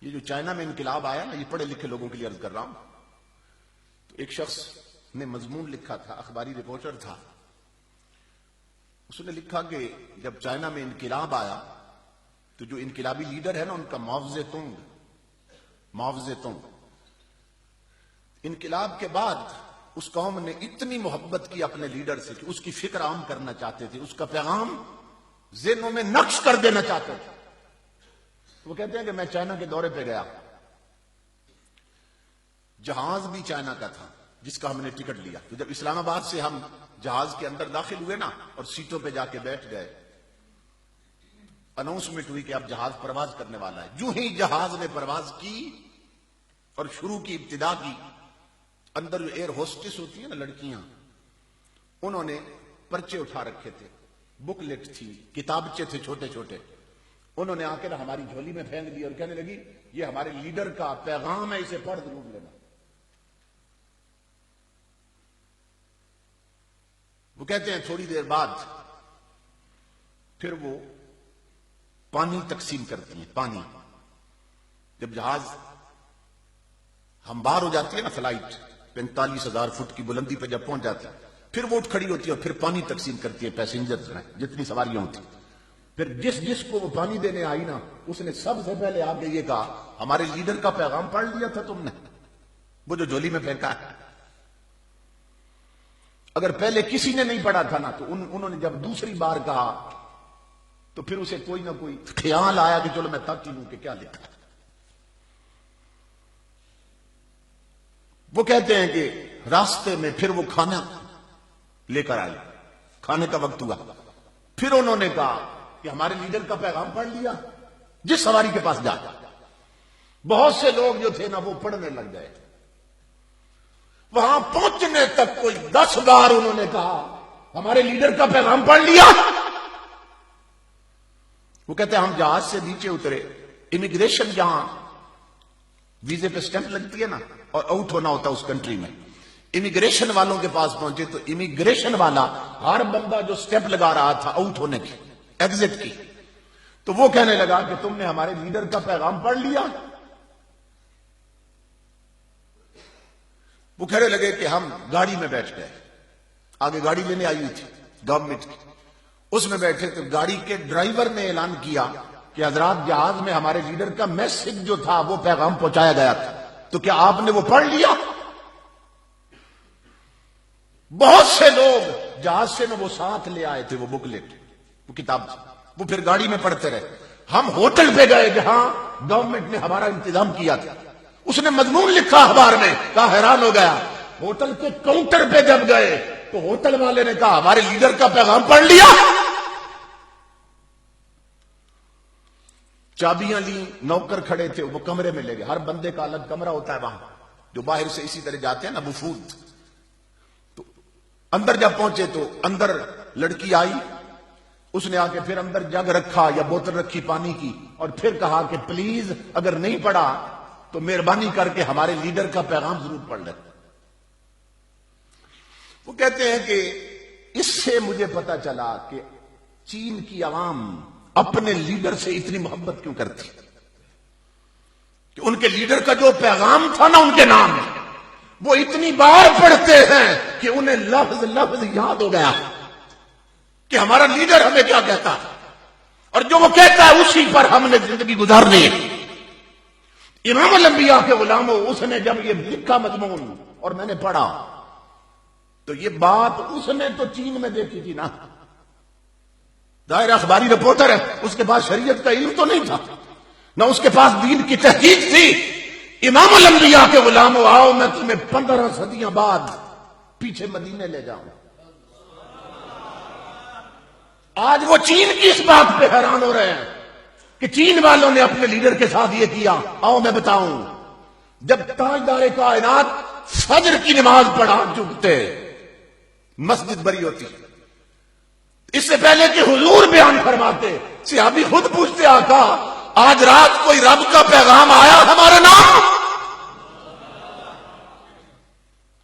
یہ جو چائنا میں انقلاب آیا نا، یہ پڑھے لکھے لوگوں کے لیے عرض کر رہا ہوں. تو ایک شخص نے مضمون لکھا تھا، اخباری رپورٹر تھا. اس نے لکھا کہ جب چائنا میں انقلاب آیا تو جو انقلابی لیڈر ہے نا، ان کا معاوضے تنگ. انقلاب کے بعد اس قوم نے اتنی محبت کی اپنے لیڈر سے کہ اس کی فکر عام کرنا چاہتے تھے، اس کا پیغام ذہنوں میں نقش کر دینا چاہتے تھے. وہ کہتے ہیں کہ میں چائنا کے دورے پہ گیا، جہاز بھی چائنا کا تھا جس کا ہم نے ٹکٹ لیا. تو جب اسلام آباد سے ہم جہاز کے اندر داخل ہوئے نا اور سیٹوں پہ جا کے بیٹھ گئے، اناؤنسمنٹ ہوئی کہ اب جہاز پرواز کرنے والا ہے. جو ہی جہاز نے پرواز کی اور شروع کی، ابتدا کی، اندر جو ایئر ہوسٹس ہوتی ہیں نا لڑکیاں، انہوں نے پرچے اٹھا رکھے تھے، بک لیٹ تھی، کتابچے تھے چھوٹے چھوٹے. انہوں نے آ کر ہماری جھولی میں پھینک دی اور کہنے لگی یہ ہمارے لیڈر کا پیغام ہے، اسے پڑھ ضرور لینا. وہ کہتے ہیں تھوڑی دیر بعد پھر وہ پانی تقسیم کرتی ہیں. پانی جب جہاز ہم باہر ہو جاتی ہے نا، فلائٹ 45,000 فٹ کی بلندی پہ جب پہنچ جاتی ہے، پھر وہ اٹھ کھڑی ہوتی ہے اور پھر پانی تقسیم کرتی ہے پیسنجرز میں، جتنی سواریاں ہوتی. پھر جس کو وہ پانی دینے آئی نا، اس نے سب سے پہلے آ کے یہ کہا ہمارے لیڈر کا پیغام پڑھ لیا تھا تم نے، وہ جو جھولی میں پھینکا ہے. اگر پہلے کسی نے نہیں پڑھا تھا نا تو انہوں نے جب دوسری بار کہا تو پھر اسے کوئی نہ کوئی خیال آیا کہ چلو میں تک ہی لوں کہ کیا لکھا. وہ کہتے ہیں کہ راستے میں پھر وہ کھانا لے کر آئے، کھانے کا وقت ہوا، پھر انہوں نے کہا کہ ہمارے لیڈر کا پیغام پڑھ لیا، جس سواری کے پاس جا. بہت سے لوگ جو تھے نا وہ پڑھنے لگ گئے. وہاں پہنچنے تک کوئی 10 بار انہوں نے کہا ہمارے لیڈر کا پیغام پڑھ لیا. وہ کہتے ہیں ہم جہاز سے نیچے اترے، امیگریشن جہاں ویزے پہ سٹیمپ لگتی ہے نا اور آؤٹ ہونا ہوتا اس کنٹری میں، امیگریشن والوں کے پاس پہنچے تو امیگریشن والا ہر بندہ جو سٹیمپ لگا رہا تھا آؤٹ ہونے کی، ایگزٹ کی، تو وہ کہنے لگا کہ تم نے ہمارے لیڈر کا پیغام پڑھ لیا. وہ کہنے لگے کہ ہم گاڑی میں بیٹھ گئے، آگے گاڑی لینے آئی ہوئی تھی گورنمنٹ کی، اس میں بیٹھے تو گاڑی کے ڈرائیور نے اعلان کیا کہ حضرات جہاز میں ہمارے لیڈر کا میسج جو تھا وہ پیغام پہنچایا گیا تھا، تو کیا آپ نے وہ پڑھ لیا؟ بہت سے لوگ جہاز سے وہ ساتھ لے آئے تھے، وہ بک لیٹ، وہ کتاب، وہ پھر گاڑی میں پڑھتے رہے. ہم ہوٹل پہ گئے جہاں گورنمنٹ نے ہمارا انتظام کیا تھا، اس نے مضمون لکھا اخبار میں، کہا حیران ہو گیا. ہوٹل کے کاؤنٹر پہ جب گئے تو ہوٹل والے نے کہا ہمارے لیڈر کا پیغام پڑھ لیا. چابیاں لی، نوکر کھڑے تھے، وہ کمرے میں لے گئے. ہر بندے کا الگ کمرہ ہوتا ہے وہاں، جو باہر سے اسی طرح جاتے ہیں نا وفود. تو اندر جب پہنچے تو اندر لڑکی آئی، اس نے آ کے پھر اندر جگ رکھا یا بوتل رکھی پانی کی اور پھر کہا کہ پلیز اگر نہیں پڑھا تو مہربانی کر کے ہمارے لیڈر کا پیغام ضرور پڑھ لیں. وہ کہتے ہیں کہ اس سے مجھے پتا چلا کہ چین کی عوام اپنے لیڈر سے اتنی محبت کیوں کرتی، کہ ان کے لیڈر کا جو پیغام تھا نا ان کے نام وہ اتنی بار پڑھتے ہیں کہ انہیں لفظ لفظ یاد ہو گیا کہ ہمارا لیڈر ہمیں کیا کہتا ہے اور جو وہ کہتا ہے اسی پر ہم نے زندگی گزارنی ہے. امام الانبیاء کے غلاموں، اس نے جب یہ لکھا مضمون اور میں نے پڑھا تو یہ بات اس نے تو چین میں دیکھی تھی نا، ظاہر اخباری رپورٹر ہے، اس کے پاس شریعت کا علم تو نہیں تھا، نہ اس کے پاس دین کی تحقیق تھی. امام الانبیاء کے غلاموں آؤ میں تمہیں 15 صدیاں بعد پیچھے مدینے لے جاؤں. آج وہ چین کی اس بات پہ حیران ہو رہے ہیں کہ چین والوں نے اپنے لیڈر کے ساتھ یہ کیا. آؤ میں بتاؤں، جب تاجدار کائنات فجر کی نماز پڑھا چکتے مسجد بری ہوتی، اس سے پہلے کہ حضور بیان فرماتے صحابی خود پوچھتے آقا آج رات کوئی رب کا پیغام آیا ہمارے نام؟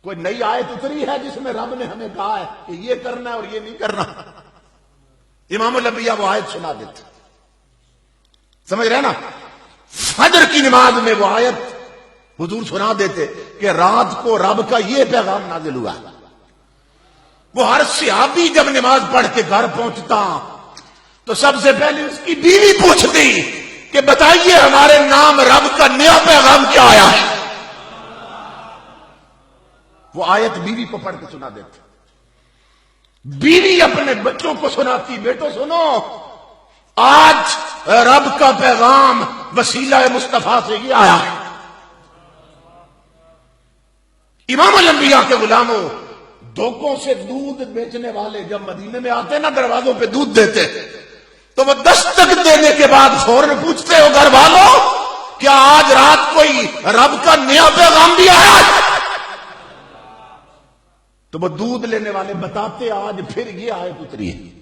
کوئی نئی آیت اتری ہے جس میں رب نے ہمیں کہا ہے کہ یہ کرنا ہے اور یہ نہیں کرنا؟ امام الانبیاء وہ آیت سنا دیتے. سمجھ رہے نا؟ فجر فجر کی نماز میں وہ آیت حضور سنا دیتے کہ رات کو رب کا یہ پیغام نازل ہوا. وہ ہر صحابی جب نماز پڑھ کے گھر پہنچتا تو سب سے پہلے اس کی بیوی پوچھتی کہ بتائیے ہمارے نام رب کا نیا پیغام کیا آیا ہے. وہ آیت بیوی کو پڑھ کے سنا دیتے. بیوی اپنے بچوں کو سناتی بیٹو سنو آج رب کا پیغام وسیلہ مصطفیٰ سے یہ آیا ہے. امام الانبیاء کے غلاموں دھوکوں سے دودھ بیچنے والے جب مدینے میں آتے نا دروازوں پہ دودھ دیتے تو وہ دستک دینے کے بعد فوراً پوچھتے ہو گھر والوں کیا آج رات کوئی رب کا نیا پیغام بھی آیا ہے؟ تو وہ دودھ لینے والے بتاتے آج پھر یہ آیت اتری ہے.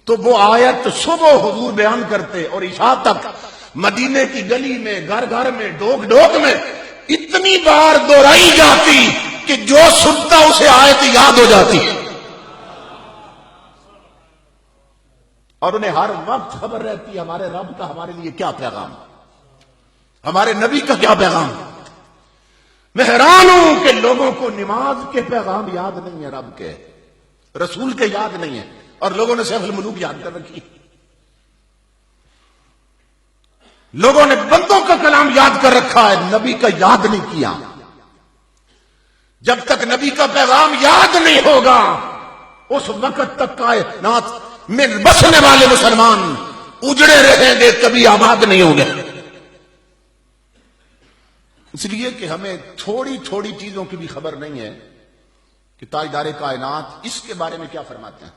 تو وہ آیت صبح حضور بیان کرتے اور عشاء تک مدینے کی گلی میں گھر گھر میں ڈوک ڈوک میں اتنی بار دہرائی جاتی کہ جو سنتا اسے آیت یاد ہو جاتی اور انہیں ہر وقت خبر رہتی ہمارے رب کا ہمارے لیے کیا پیغام, ہمارے نبی کا کیا پیغام. میں حیران ہوں کہ لوگوں کو نماز کے پیغام یاد نہیں ہے, رب کے رسول کے یاد نہیں ہے, اور لوگوں نے سیف الملوک یاد کر رکھی. لوگوں نے بندوں کا کلام یاد کر رکھا ہے, نبی کا یاد نہیں کیا. جب تک نبی کا پیغام یاد نہیں ہوگا اس وقت تک کائنات میں بسنے والے مسلمان اجڑے رہیں گے, کبھی آباد نہیں ہوں گے. اس لیے کہ ہمیں تھوڑی تھوڑی چیزوں کی بھی خبر نہیں ہے کہ تاجدار کائنات اس کے بارے میں کیا فرماتے ہیں.